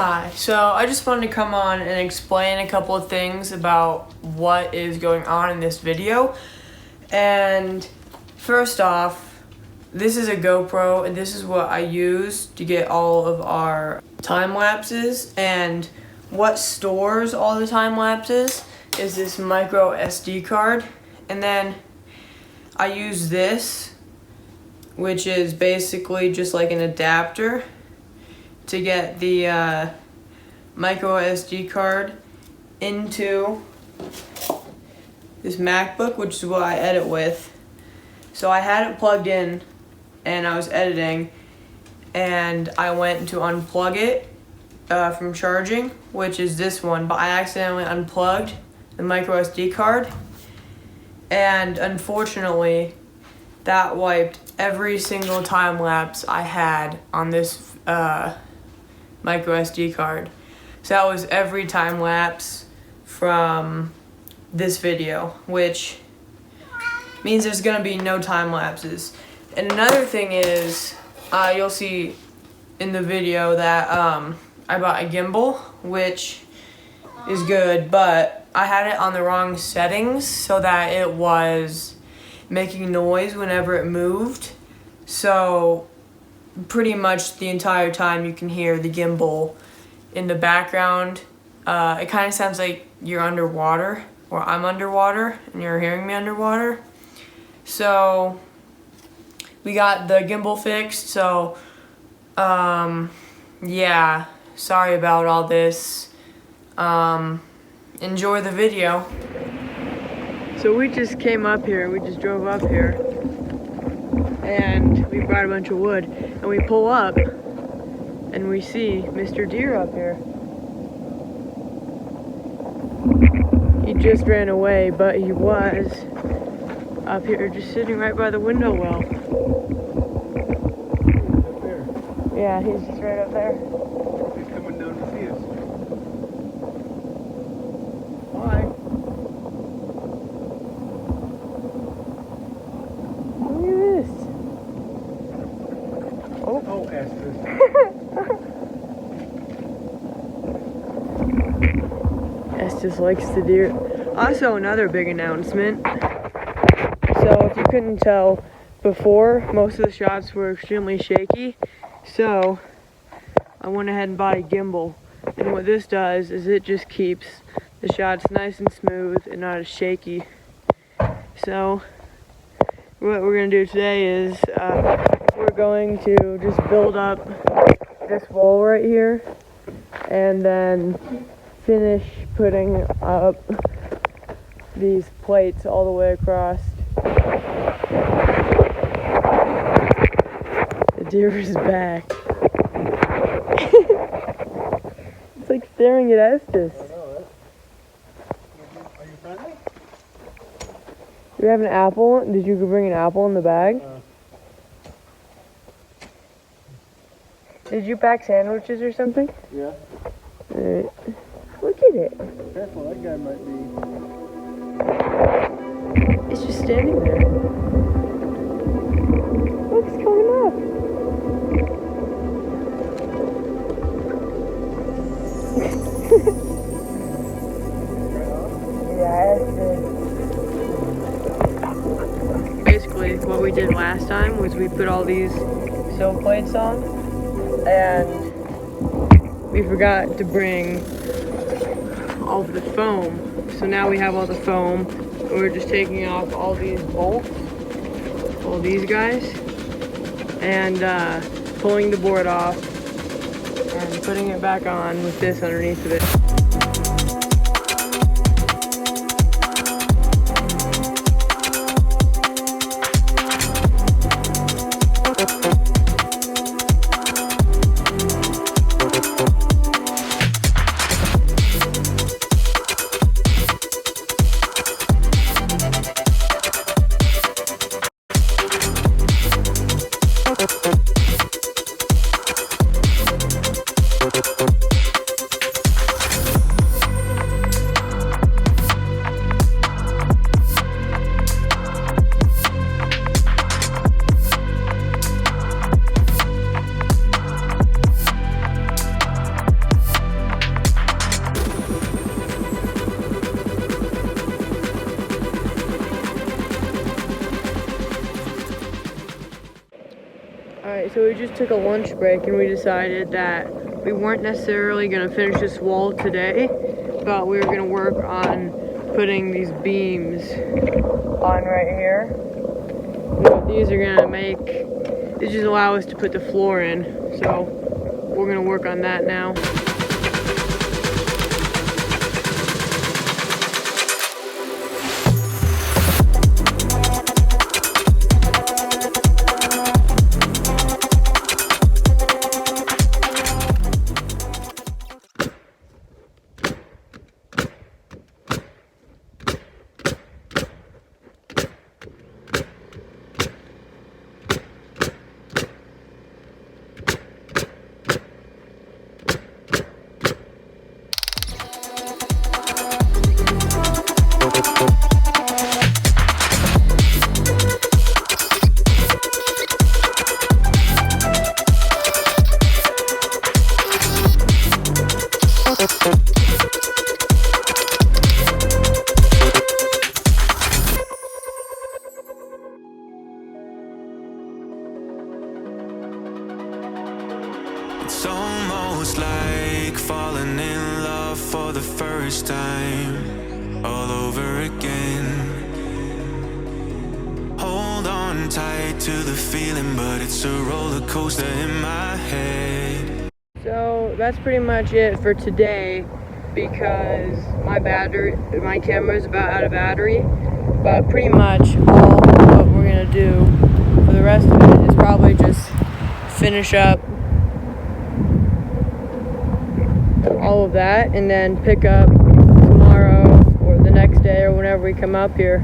Hi, so I just wanted to come on and explain a couple of things about what is going on in this video. And first off, this is a GoPro and this is what I use to get all of our time lapses, and what stores all the time lapses is this micro SD card. And then I use this, which is basically just like an adapter to get the micro SD card into this MacBook, which is what I edit with. So I had it plugged in and I was editing, and I went to unplug it from charging, which is this one, but I accidentally unplugged the micro SD card, and unfortunately that wiped every single time lapse I had on this micro SD card. So that was every time lapse from this video, which means there's gonna be no time lapses. And another thing is, you'll see in the video that I bought a gimbal, which is good, but I had it on the wrong settings so that it was making noise whenever it moved. So pretty much the entire time you can hear the gimbal in the background. It kind of sounds like you're underwater, or I'm underwater and you're hearing me underwater. So we got the gimbal fixed, so yeah, sorry about all this. Enjoy the video. So we just came up here, we just drove up here, and we brought a bunch of wood, and we pull up and we see Mr. Deer up here. He just ran away, but he was up here just sitting right by the window well. Up there. Yeah, he's just right up there. He's coming down to see us. Hi. Look at this. Oh, Estes. Estes likes the deer. Also, another big announcement. So, if you couldn't tell before, most of the shots were extremely shaky. So, I went ahead and bought a gimbal. And what this does is it just keeps the shots nice and smooth and not as shaky. So, what we're going to do today is we're going to just build up this wall right here and then finish putting up these plates all the way across. The deer is back. It's like staring at Estes. I know, right? Are you friendly? Do you have an apple? Did you bring an apple in the bag? Did you pack sandwiches or something? Yeah. Alright. Look at it. Careful, that guy might be. It's just standing there. Look, it's coming up. Yeah, basically, what we did last time was we put all these sill plates on, and we forgot to bring all of the foam. So now we have all the foam, and we're just taking off all these bolts, all these guys, and pulling the board off and putting it back on with this underneath of it. Alright, so we just took a lunch break and we decided that we weren't necessarily going to finish this wall today, but we were going to work on putting these beams on right here. And what these are going to make, these just allow us to put the floor in, so we're going to work on that now. It's almost like falling in love for the first time, all over again. Hold on tight to the feeling, but it's a roller coaster in my head. So that's pretty much it for today, because my camera's about out of battery. But pretty much all what we're gonna do for the rest of it is probably just finish up all of that and then pick up tomorrow or the next day or whenever we come up here.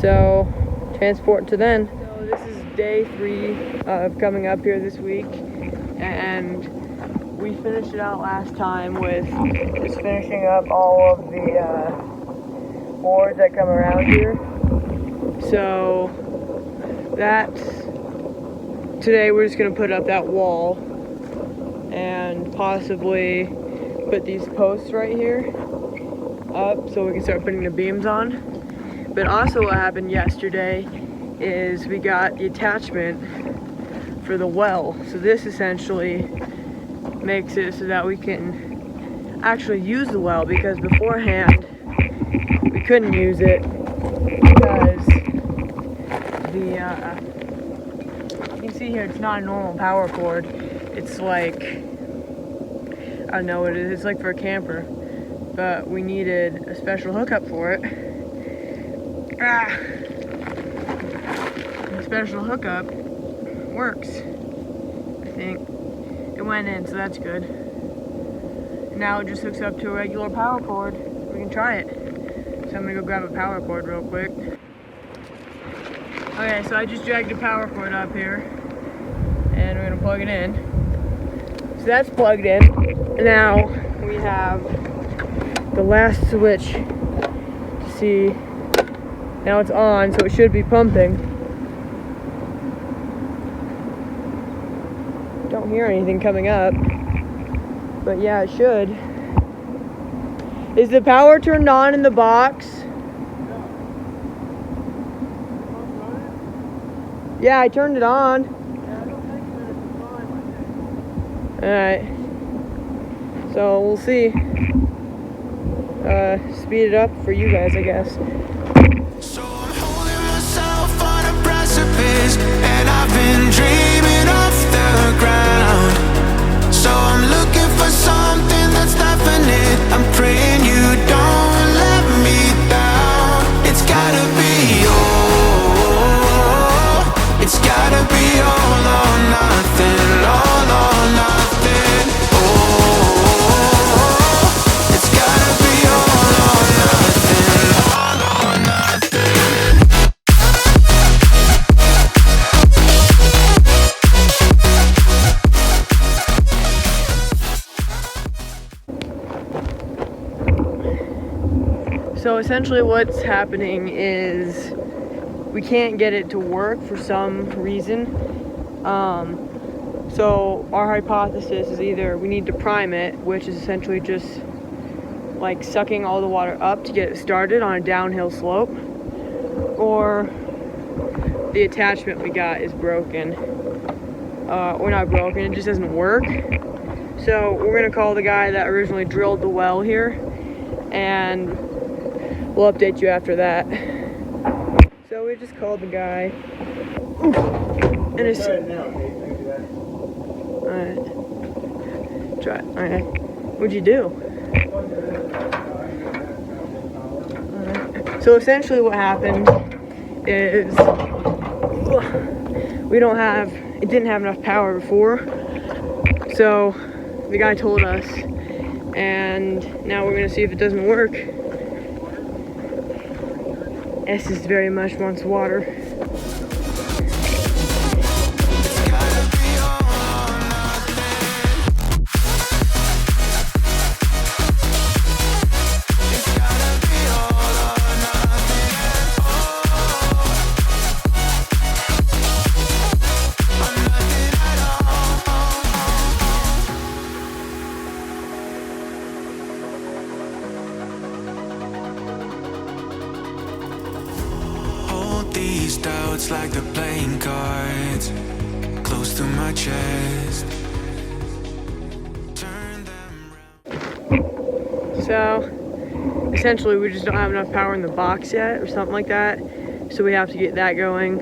So transport to then. So this is day 3 of coming up here this week, and we finished it out last time with just finishing up all of the boards that come around here. So today we're just gonna put up that wall and possibly put these posts right here up so we can start putting the beams on. But also what happened yesterday is we got the attachment for the well. So this essentially makes it so that we can actually use the well, because beforehand we couldn't use it because you can see here it's not a normal power cord. It's like, I don't know what it is, it's like for a camper, but we needed a special hookup for it. The special hookup works, I think. It went in, so that's good. Now it just hooks up to a regular power cord. We can try it. So I'm gonna go grab a power cord real quick. Okay, so I just dragged a power cord up here, and we're gonna plug it in. So that's plugged in. Now we have the last switch to see. Now it's on, so it should be pumping. Don't hear anything coming up, but yeah, it should. Is the power turned on in the box? Yeah, I turned it on. Alright. So we'll see. Speed it up for you guys, I guess. So I'm holding myself on a precipice, and I've been dreaming off the ground. So I'm looking for something that's definite. I'm praying you don't let me down. It's gotta be all. It's gotta be all or nothing. All or nothing. Oh, it's gotta be all or nothing. All or nothing. So essentially what's happening is we can't get it to work for some reason. So our hypothesis is either we need to prime it, which is essentially just like sucking all the water up to get it started on a downhill slope, or the attachment we got is broken. or not broken, it just doesn't work. So we're gonna call the guy that originally drilled the well here, and we'll update you after that. So we just called the guy. And it's Try it now, Dave. Maybe that. alright. Try it. Alright. What'd you do? Alright. So essentially what happened is it didn't have enough power before. So the guy told us, and now we're gonna see if it doesn't work. Estes very much wants water. These doubts like the playing cards close to my chest. Turn them round. So essentially we just don't have enough power in the box yet or something like that. So we have to get that going.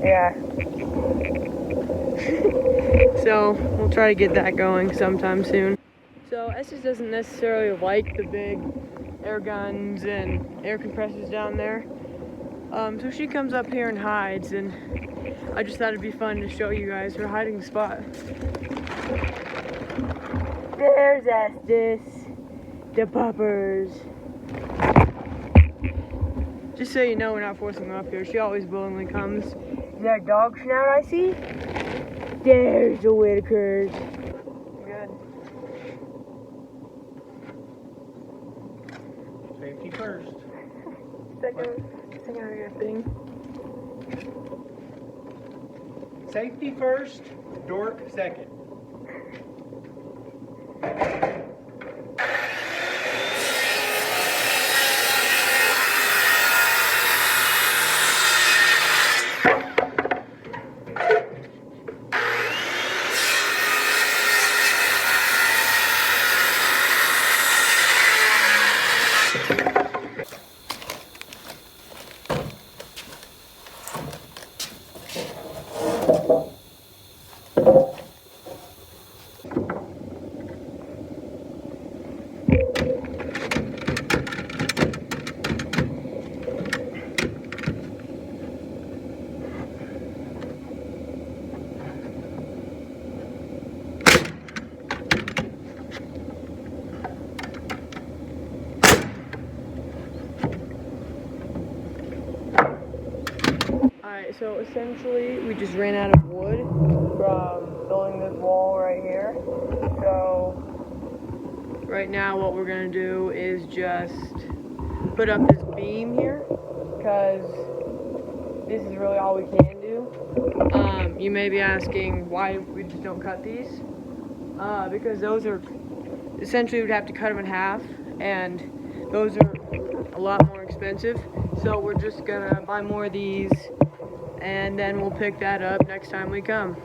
Yeah. So we'll try to get that going sometime soon. So Estes doesn't necessarily like the big air guns and air compressors down there. So she comes up here and hides, and I just thought it'd be fun to show you guys her hiding spot. There's Estes, the puppers. Just so you know, we're not forcing her up here. She always willingly comes. Is that a dog snout I see? There's the Whitakers. Good. Safety first. Second thing. Safety first, dork second. Alright, so essentially we just ran out of wood from building this wall right here. So right now what we're gonna do is just put up this beam here, because this is really all we can do. You may be asking why we just don't cut these. Because those are, essentially we'd have to cut them in half, and those are a lot more expensive. So we're just gonna buy more of these, and then we'll pick that up next time we come.